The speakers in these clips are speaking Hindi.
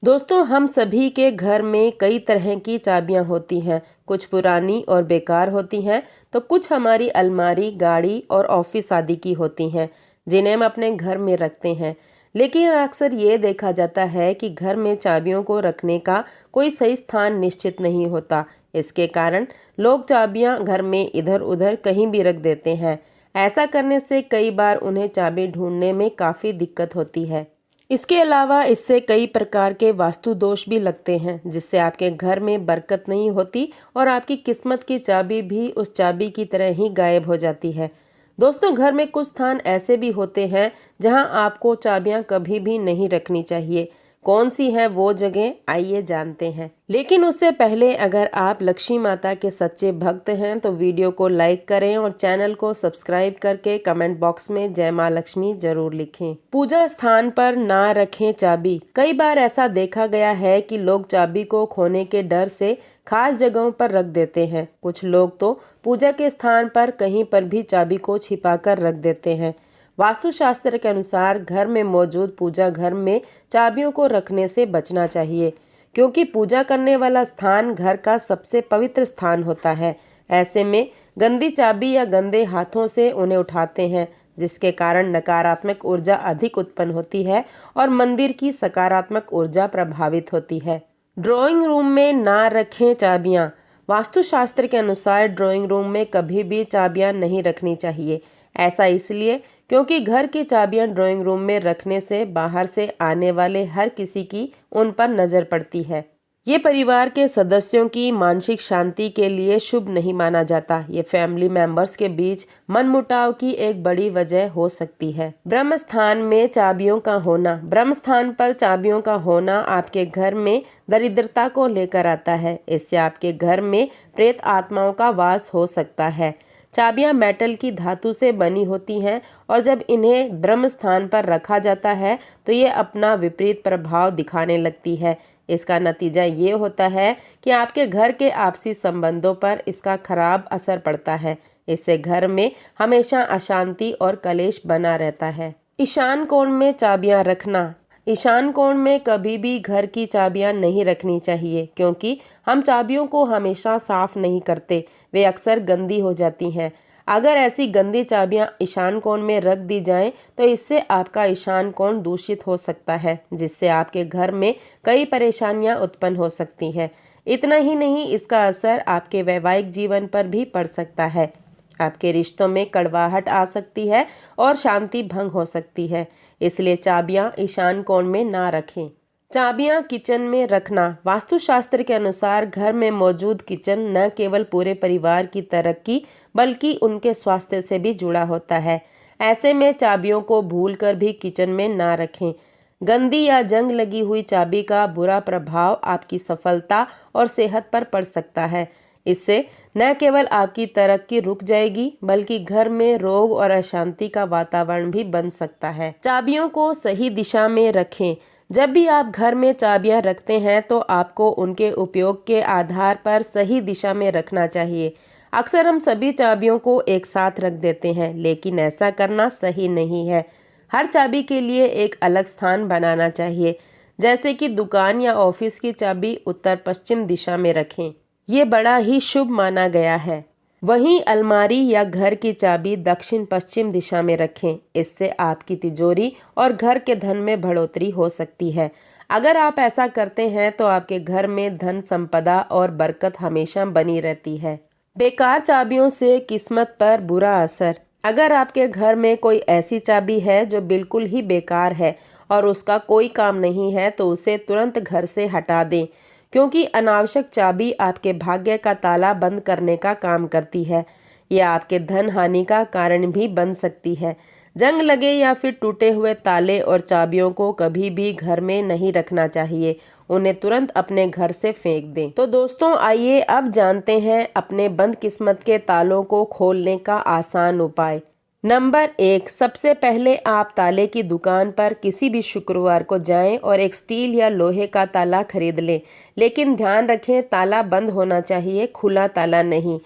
दोस्तों, हम सभी के घर में कई तरह की चाबियां होती हैं। कुछ पुरानी और बेकार होती हैं तो कुछ हमारी अलमारी, गाड़ी और ऑफिस आदि की होती हैं जिन्हें हम अपने घर में रखते हैं। लेकिन अक्सर ये देखा जाता है कि घर में चाबियों को रखने का कोई सही स्थान निश्चित नहीं होता। इसके कारण लोग चाबियां घर में इधर उधर कहीं भी रख देते हैं। ऐसा करने से कई बार उन्हें चाबी ढूंढने में काफ़ी दिक्कत होती है। इसके अलावा इससे कई प्रकार के वास्तु दोष भी लगते हैं, जिससे आपके घर में बरकत नहीं होती और आपकी किस्मत की चाबी भी उस चाबी की तरह ही गायब हो जाती है। दोस्तों, घर में कुछ स्थान ऐसे भी होते हैं जहां आपको चाबियां कभी भी नहीं रखनी चाहिए। कौन सी है वो जगह, आइए जानते हैं। लेकिन उससे पहले अगर आप लक्ष्मी माता के सच्चे भक्त हैं तो वीडियो को लाइक करें और चैनल को सब्सक्राइब करके कमेंट बॉक्स में जय माँ लक्ष्मी जरूर लिखें। पूजा स्थान पर ना रखें चाबी। कई बार ऐसा देखा गया है कि लोग चाबी को खोने के डर से खास जगहों पर रख देते हैं। कुछ लोग तो पूजा के स्थान पर कहीं पर भी चाबी को छिपा कर रख देते हैं। वास्तुशास्त्र के अनुसार घर में मौजूद पूजा घर में चाबियों को रखने से बचना चाहिए, क्योंकि पूजा करने वाला स्थान घर का सबसे पवित्र स्थान होता है। ऐसे में गंदी चाबी या गंदे हाथों से उन्हें उठाते हैं, जिसके कारण नकारात्मक ऊर्जा अधिक उत्पन्न होती है और मंदिर की सकारात्मक ऊर्जा प्रभावित होती है। ड्राइंग रूम में ना रखें चाबियां। वास्तुशास्त्र के अनुसार ड्राइंग रूम में कभी भी चाबियां नहीं रखनी चाहिए। ऐसा इसलिए क्योंकि घर की चाबियां ड्राइंग रूम में रखने से बाहर से आने वाले हर किसी की उन पर नजर पड़ती है। ये परिवार के सदस्यों की मानसिक शांति के लिए शुभ नहीं माना जाता। ये फैमिली मेंबर्स के बीच मनमुटाव की एक बड़ी वजह हो सकती है। ब्रह्म स्थान में चाबियों का होना। ब्रह्म स्थान पर चाबियों का होना आपके घर में दरिद्रता को लेकर आता है। इससे आपके घर में प्रेत आत्माओं का वास हो सकता है। चाबियां मेटल की धातु से बनी होती हैं और जब इन्हें ब्रह्म स्थान पर रखा जाता है तो ये अपना विपरीत प्रभाव दिखाने लगती है। इसका नतीजा ये होता है कि आपके घर के आपसी संबंधों पर इसका खराब असर पड़ता है। इससे घर में हमेशा अशांति और कलेश बना रहता है। ईशान कोण में चाबियां रखना। ईशान कोण में कभी भी घर की चाबियां नहीं रखनी चाहिए, क्योंकि हम चाबियों को हमेशा साफ नहीं करते। वे अक्सर गंदी हो जाती हैं। अगर ऐसी गंदी चाबियां ईशान कोण में रख दी जाएं तो इससे आपका ईशान कोण दूषित हो सकता है, जिससे आपके घर में कई परेशानियां उत्पन्न हो सकती हैं। इतना ही नहीं, इसका असर आपके वैवाहिक जीवन पर भी पड़ सकता है। आपके रिश्तों में कड़वाहट आ सकती है और शांति भंग हो सकती है। इसलिए चाबियां ईशान कोण में ना रखें। चाबियां किचन में रखना। वास्तुशास्त्र के अनुसार घर में मौजूद किचन न केवल पूरे परिवार की तरक्की बल्कि उनके स्वास्थ्य से भी जुड़ा होता है। ऐसे में चाबियों को भूलकर भी किचन में ना रखें। गंदी या जंग लगी हुई चाबी का बुरा प्रभाव आपकी सफलता और सेहत पर पड़ सकता है। इससे न केवल आपकी तरक्की रुक जाएगी बल्कि घर में रोग और अशांति का वातावरण भी बन सकता है। चाबियों को सही दिशा में रखें। जब भी आप घर में चाबियां रखते हैं तो आपको उनके उपयोग के आधार पर सही दिशा में रखना चाहिए। अक्सर हम सभी चाबियों को एक साथ रख देते हैं, लेकिन ऐसा करना सही नहीं है। हर चाबी के लिए एक अलग स्थान बनाना चाहिए। जैसे कि दुकान या ऑफिस की चाबी उत्तर पश्चिम दिशा में रखें। ये बड़ा ही शुभ माना गया है। वहीं अलमारी या घर की चाबी दक्षिण पश्चिम दिशा में रखें। इससे आपकी तिजोरी और घर के धन में बढ़ोतरी हो सकती है। अगर आप ऐसा करते हैं तो आपके घर में धन संपदा और बरकत हमेशा बनी रहती है। बेकार चाबियों से किस्मत पर बुरा असर। अगर आपके घर में कोई ऐसी चाबी है जो बिल्कुल ही बेकार है और उसका कोई काम नहीं है तो उसे तुरंत घर से हटा दें, क्योंकि अनावश्यक चाबी आपके भाग्य का ताला बंद करने का काम करती है। यह आपके धन हानि का कारण भी बन सकती है। जंग लगे या फिर टूटे हुए ताले और चाबियों को कभी भी घर में नहीं रखना चाहिए। उन्हें तुरंत अपने घर से फेंक दें। तो दोस्तों, आइए अब जानते हैं अपने बंद किस्मत के तालों को खोलने का आसान उपाय। नंबर 1, सबसे पहले आप ताले की दुकान पर किसी भी शुक्रवार को जाएं और एक स्टील या लोहे का ताला खरीद लें। लेकिन ध्यान रखें, ताला बंद होना चाहिए, खुला ताला नहीं।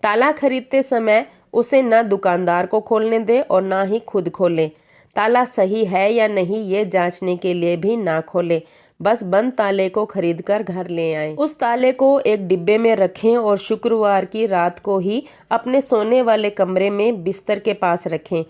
ताला खरीदते समय उसे न दुकानदार को खोलने दें और ना ही खुद खोलें। ताला सही है या नहीं ये जांचने के लिए भी ना खोलें। बस बंद ताले को खरीदकर घर ले आएं। उस ताले को एक डिब्बे में रखें और शुक्रवार की रात को ही अपने सोने वाले कमरे में बिस्तर के पास रखें।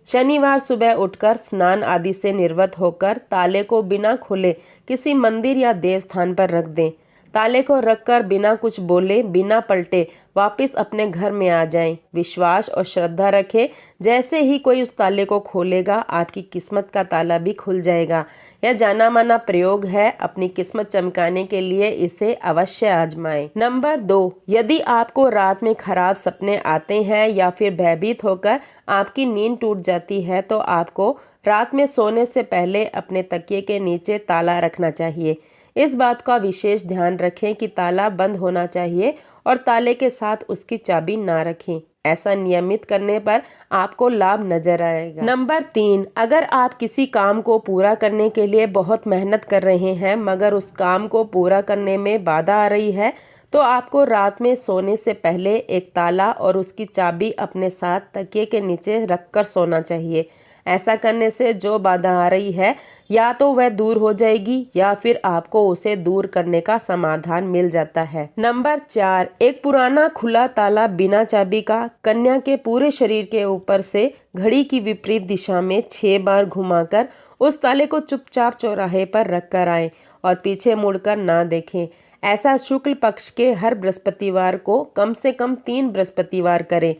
शनिवार सुबह उठकर स्नान आदि से निर्वत होकर ताले को बिना खोले किसी मंदिर या देवस्थान पर रख दें। ताले को रखकर बिना कुछ बोले, बिना पलटे वापस अपने घर में आ जाएं। विश्वास और श्रद्धा रखें, जैसे ही कोई उस ताले को खोलेगा आपकी किस्मत का ताला भी खुल जाएगा। यह जाना माना प्रयोग है, अपनी किस्मत चमकाने के लिए इसे अवश्य आजमाएं। नंबर 2, यदि आपको रात में खराब सपने आते हैं या फिर भयभीत होकर आपकी नींद टूट जाती है तो आपको रात में सोने से पहले अपने तकिए के नीचे ताला रखना चाहिए। इस बात का विशेष ध्यान रखें कि ताला बंद होना चाहिए और ताले के साथ उसकी चाबी ना रखें। ऐसा नियमित करने पर आपको लाभ नजर आएगा। नंबर 3, अगर आप किसी काम को पूरा करने के लिए बहुत मेहनत कर रहे हैं मगर उस काम को पूरा करने में बाधा आ रही है तो आपको रात में सोने से पहले एक ताला और उसकी चाबी अपने साथ तकिए के नीचे रखकर सोना चाहिए। ऐसा करने से जो बाधा आ रही है या तो वह दूर हो जाएगी या फिर आपको उसे दूर करने का समाधान मिल जाता है। नंबर 4, एक पुराना खुला ताला बिना चाबी का कन्या के पूरे शरीर के ऊपर से घड़ी की विपरीत दिशा में 6 बार घुमाकर उस ताले को चुपचाप चौराहे पर रख कर आए और पीछे मुड़कर ना देखें। ऐसा शुक्ल पक्ष के हर बृहस्पतिवार को कम से कम 3 बृहस्पतिवार करें।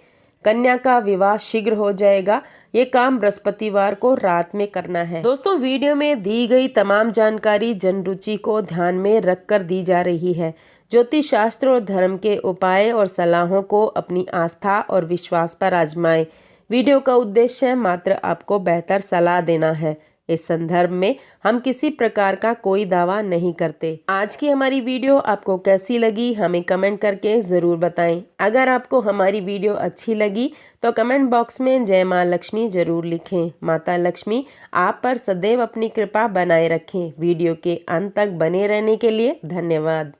कन्या का विवाह शीघ्र हो जाएगा। ये काम बृहस्पतिवार को रात में करना है। दोस्तों, वीडियो में दी गई तमाम जानकारी जन रुचि को ध्यान में रखकर दी जा रही है। ज्योतिष शास्त्र और धर्म के उपाय और सलाहों को अपनी आस्था और विश्वास पर आजमाएं। वीडियो का उद्देश्य मात्र आपको बेहतर सलाह देना है। इस संदर्भ में हम किसी प्रकार का कोई दावा नहीं करते। आज की हमारी वीडियो आपको कैसी लगी हमें कमेंट करके ज़रूर बताएं। अगर आपको हमारी वीडियो अच्छी लगी तो कमेंट बॉक्स में जय माँ लक्ष्मी ज़रूर लिखें। माता लक्ष्मी आप पर सदैव अपनी कृपा बनाए रखें। वीडियो के अंत तक बने रहने के लिए धन्यवाद।